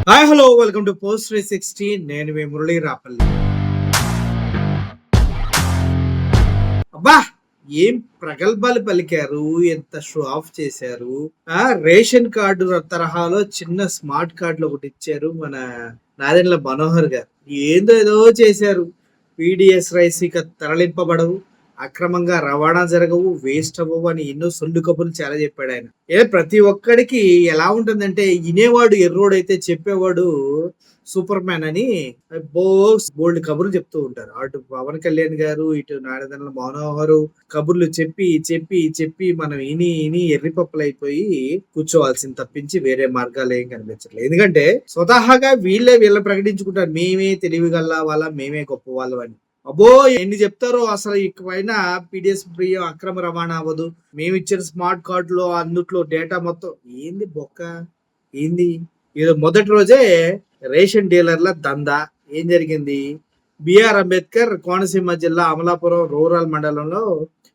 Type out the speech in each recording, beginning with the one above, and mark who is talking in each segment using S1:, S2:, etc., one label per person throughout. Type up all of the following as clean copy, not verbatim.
S1: Hi hello welcome to post 360. నేను మీ మురళీ రాపల్లి. అబ్బా, ఏం ప్రగల్భాలు పలికారు, ఎంత షో ఆఫ్ చేశారు. రేషన్ కార్డు తరహాలో చిన్న స్మార్ట్ కార్డులు ఒకటి ఇచ్చారు మన నాదెండ్ల మనోహర్ గారు. ఏందో ఏదో చేశారు. పీడిఎస్ రైస్ ఇక తరలింపబడవు, అక్రమంగా రవాణా జరగవు, వేస్ట్ అవ్వవు అని ఎన్నో సొల్లు కబుర్లు చాలా చెప్పాడు ఆయన. ప్రతి ఒక్కడికి ఎలా ఉంటుందంటే, ఇనేవాడు ఎర్రోడైతే చెప్పేవాడు సూపర్ మ్యాన్ అని బోల్డ్ కబుర్లు చెప్తూ ఉంటారు. అటు పవన్ కళ్యాణ్ గారు, ఇటు నారదన మనోహరు కబుర్లు చెప్పి చెప్పి చెప్పి మనం ఇని ఇని ఎర్రిపప్పులు అయిపోయి కూర్చోవాల్సింది తప్పించి వేరే మార్గాలు ఏం కనిపించట్లేదు. ఎందుకంటే స్వతహాగా వీళ్ళ ప్రకటించుకుంటారు, మేమే తెలివిగల్లా వాళ్ళ, మేమే గొప్ప వాళ్ళం అని. అబ్బో, ఎన్ని చెప్తారో అసలు. ఇకపైన పీడిఎస్ ప్రియం అక్రమ రవాణా అవ్వదు, మేము ఇచ్చిన స్మార్ట్ కార్డులో అందుట్లో డేటా మొత్తం ఏంది బొక్క ఏంది. ఏదో మొదటి రోజే రేషన్ డీలర్ల దందా. ఏం జరిగింది? బిఆర్ అంబేద్కర్ కోనసీమ జిల్లా అమలాపురం రూరల్ మండలంలో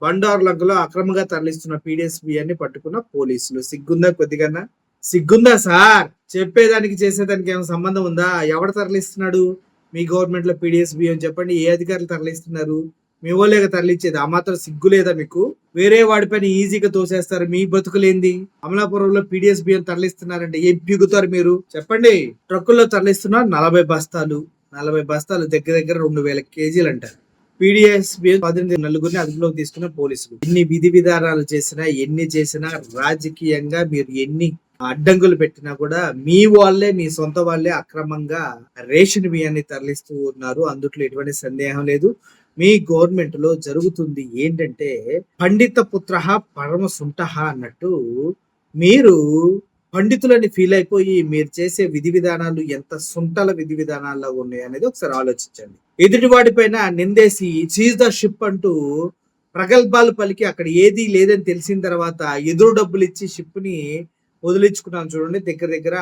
S1: బండారులంకలో అక్రమంగా తరలిస్తున్న పీడిఎస్ బియ్యాన్ని పట్టుకున్న పోలీసులు. సిగ్గుందా? కొద్దిగా సిగ్గుందా సార్? చెప్పేదానికి చేసేదానికి ఏమైనా సంబంధం ఉందా? ఎవడు తరలిస్తున్నాడు మీ గవర్నమెంట్ లో పీడిఎస్ బియ్యం? చెప్పండి, ఏ అధికారులు తరలిస్తున్నారు? మీ వాళ్ళేక తరలిచ్చేది. ఆ మాత్రం సిగ్గు లేదా మీకు? వేరే వాడిపైన ఈజీగా తోసేస్తారు. మీ బతుకులేంది? అమలాపురంలో పీడిఎస్ బియ్యం తరలిస్తున్నారంటే ఏం పీగుతారు మీరు? చెప్పండి. ట్రక్కుల్లో తరలిస్తున్న 40 బస్తాలు, 40 బస్తాలు దగ్గర దగ్గర 2000 కేజీలు అంటారు. పీడిఎస్ బియ్యం 18 నలుగురిని అదుపులోకి తీసుకున్న పోలీసులు. ఎన్ని విధి విధానాలు చేసినా, ఎన్ని చేసినా, రాజకీయంగా మీరు ఎన్ని అడ్డంకులు పెట్టినా కూడా మీ వాళ్ళే, మీ సొంత వాళ్ళే అక్రమంగా రేషన్ బియ్యాన్ని తరలిస్తూ ఉన్నారు. అందుట్లో ఎటువంటి సందేహం లేదు. మీ గవర్నమెంట్ లో జరుగుతుంది ఏంటంటే, పండిత పుత్ర పరమ సుంఠ అన్నట్టు మీరు పండితులని ఫీల్ అయిపోయి మీరు చేసే విధి విధానాలు ఎంత సుంటల విధి విధానాల్లో ఉన్నాయి అనేది ఒకసారి ఆలోచించండి. ఎదుటి వాడిపైన నిందేసి చీజ్ ద షిప్ అంటూ ప్రగల్భాలు పలికి అక్కడ ఏదీ లేదని తెలిసిన తర్వాత ఎదురు డబ్బులు ఇచ్చి షిప్ ని వదిలించుకున్నాను చూడండి. దగ్గర దగ్గర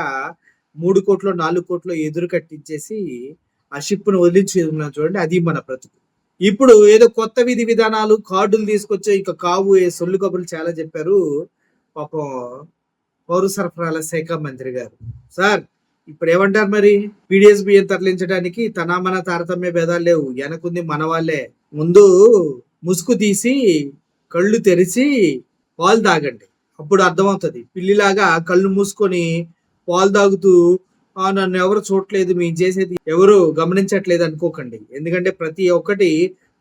S1: 3 కోట్లు 4 కోట్లు ఎదురు కట్టించేసి ఆ షిప్ ను వదిలించుకున్నాను చూడండి. అది మన బ్రతుకు. ఇప్పుడు ఏదో కొత్త విధి విధానాలు, కార్డులు తీసుకొచ్చే ఇక కావు సొల్లు కబుర్లు చాలా చెప్పారు పాపం పౌర సరఫరాల శాఖ మంత్రి గారు. సార్, ఇప్పుడు ఏమంటారు మరి? పీడిఎస్ బియ్యం తరలించడానికి మన తారతమ్య భేదాలు లేవు. వెనకుంది మన వాళ్ళే. ముందు ముసుగు తీసి కళ్ళు తెరిచి పాలు తాగండి, అప్పుడు అర్థమవుతుంది. పిల్లిలాగా కళ్ళు మూసుకొని పాలు తాగుతూ నన్ను ఎవరు చూడట్లేదు, మేము చేసేది ఎవరు గమనించట్లేదు అనుకోకండి. ఎందుకంటే ప్రతి ఒక్కటి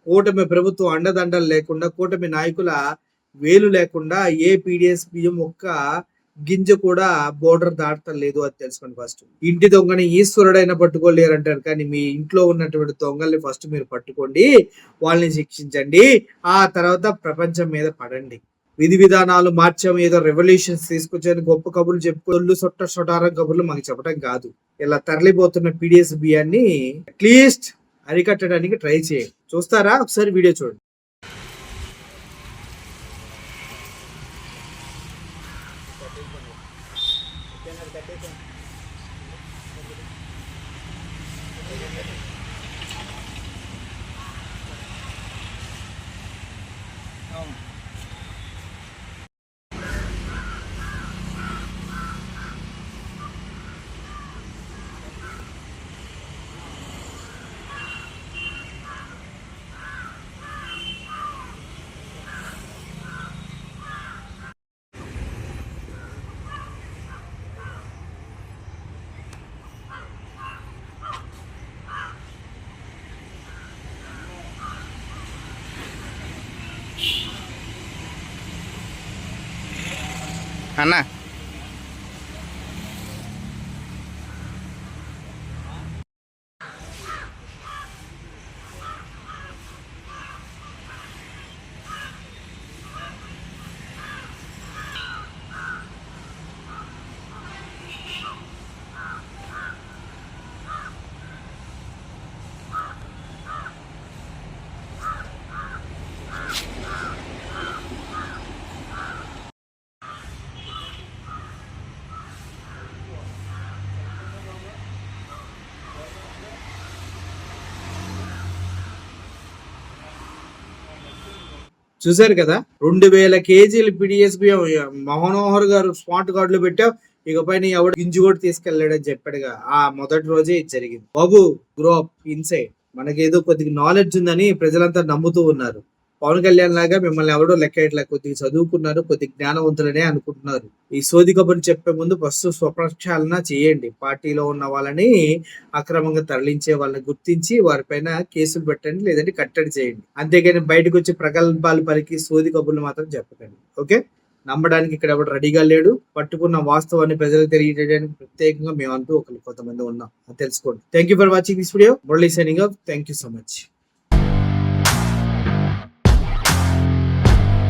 S1: కూటమి ప్రభుత్వం అండదండలు లేకుండా, కూటమి నాయకుల వేలు లేకుండా ఏ పీడిఎస్ బియ్యం ఒక్క గింజ కూడా బోర్డర్ దాటం లేదు. అది తెలుసుకోండి ఫస్ట్. ఇంటి దొంగని ఈశ్వరుడైనా పట్టుకోలేరు అంటారు, కానీ మీ ఇంట్లో ఉన్నటువంటి దొంగల్ని ఫస్ట్ మీరు పట్టుకోండి, వాళ్ళని శిక్షించండి, ఆ తర్వాత ప్రపంచం మీద పడండి. విధి విధానాలు మార్చాము, ఏదో రెవల్యూషన్స్ తీసుకొచ్చాను గొప్ప కబుర్లు చెప్పుకోళ్ళు సొటారం కబుర్లు మాకు చెప్పడం కాదు. ఇలా తరలిపోతున్న పీడిఎస్ బియ్యాన్ని అట్లీస్ట్ అరికట్టడానికి ట్రై చేయండి. చూస్తారా? ఒకసారి వీడియో చూడండి.
S2: అన్నా
S1: చూసారు కదా, 2000 కేజీలు పీడిఎస్ బియ్యం మనోహర్ గారు స్మార్ట్ కార్డులు పెట్టావు. ఇకపై ఎవడు గింజు కూడా తీసుకెళ్ళాడని చెప్పాడుగా, ఆ మొదటి రోజే ఇది జరిగింది. బాబు గ్రో అప్ ఇన్సైడ్. మనకేదో కొద్దిగా నాలెడ్జ్ ఉందని ప్రజలంతా నమ్ముతూ ఉన్నారు. పవన్ కళ్యాణ్ లాగా మిమ్మల్ని ఎవడో లెక్క కొద్దిగా చదువుకున్నారు, కొద్దిగా జ్ఞానవంతులనే అనుకుంటున్నారు. ఈ సోది కబుర్లు చెప్పే ముందు ఫస్ట్ స్వప్రక్షాళన చేయండి. పార్టీలో ఉన్న వాళ్ళని అక్రమంగా తరలించే వాళ్ళని గుర్తించి వారిపైన కేసులు పెట్టండి, లేదంటే కట్టడి చేయండి. అంతేగాని బయటకు వచ్చి ప్రగల్భాలు పలికి సోది కబుర్లు మాత్రం చెప్పకండి. ఓకే, నమ్మడానికి ఇక్కడ ఎవడు రెడీగా లేడు. పట్టుకున్న వాస్తవాన్ని ప్రజలకు తెలియజేయడానికి ప్రత్యేకంగా మేమంటూ కొంతమంది ఉన్నాం, అది తెలుసుకోండి. Thank you for watching this video. Murali signing off. Thank you so much.